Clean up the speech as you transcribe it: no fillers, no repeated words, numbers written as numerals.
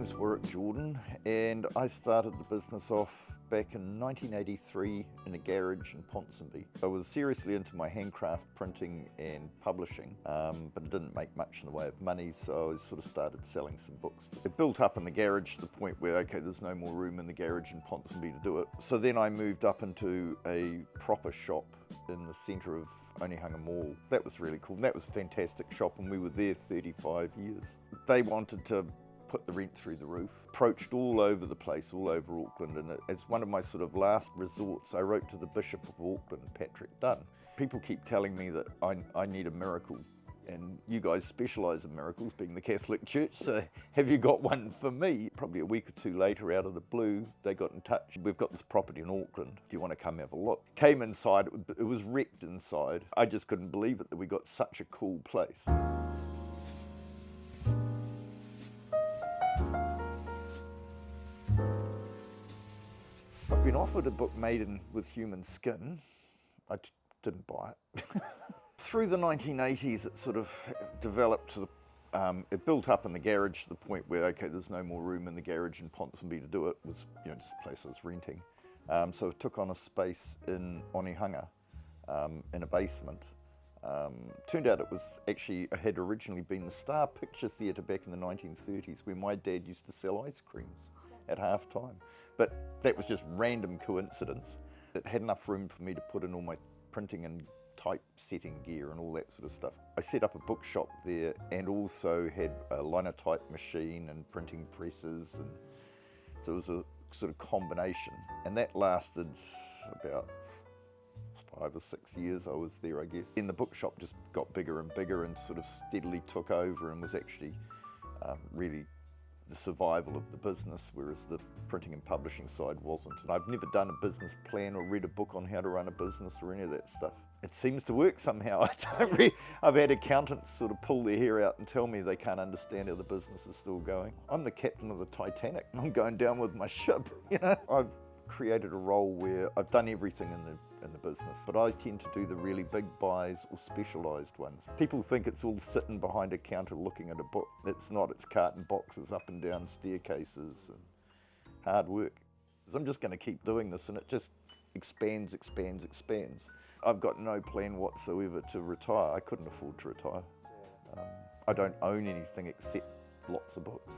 name's Warwick and I started the business off back in 1983 in a garage in Ponsonby. I was seriously into my handcraft printing and publishing, but it didn't make much in the way of money, so I sort of started selling some books. It built up in the garage to the point where, okay, there's no more room in the garage in Ponsonby to do it. So then I moved up into a proper shop in the centre of Onehunga Mall. That was really cool. That was a fantastic shop, and we were there 35 years. They wanted to put the rent through the roof. Approached all over the place, all over Auckland, and as one of my sort of last resorts, I wrote to the Bishop of Auckland, Patrick Dunn. People keep telling me that I need a miracle, and you guys specialise in miracles, being the Catholic Church, so have you got one for me? Probably a week or two later, out of the blue, they got in touch. We've got this property in Auckland. Do you want to come have a look? Came inside, it was wrecked inside. I just couldn't believe it that we got such a cool place. I've been offered a book made with human skin. I didn't buy it. Through the 1980s, it sort of developed to the, it built up in the garage to the point where, okay, there's no more room in the garage in Ponsonby to do it. It was, just a place I was renting. So it took on a space in Onehunga, in a basement. Turned out it was actually, it had originally been the Star Picture Theatre back in the 1930s, where my dad used to sell ice creams at half time. But that was just random coincidence. It had enough room for me to put in all my printing and typesetting gear and all that sort of stuff. I set up a bookshop there and also had a linotype machine and printing presses, and so it was a sort of combination. And that lasted about 5 or 6 years I was there, I guess. Then the bookshop just got bigger and bigger and sort of steadily took over and was actually really the survival of the business, whereas the printing and publishing side wasn't. And I've never done a business plan or read a book on how to run a business or any of that stuff. It seems to work somehow. I've had accountants sort of pull their hair out and tell me they can't understand how the business is still going. I'm the captain of the Titanic. I'm going down with my ship, I've created a role where I've done everything in the business, but I tend to do the really big buys or specialised ones. People think it's all sitting behind a counter looking at a book. It's not. It's carton boxes up and down staircases and hard work. I'm just going to keep doing this, and it just expands. I've got no plan whatsoever to retire. I couldn't afford to retire. I don't own anything except lots of books.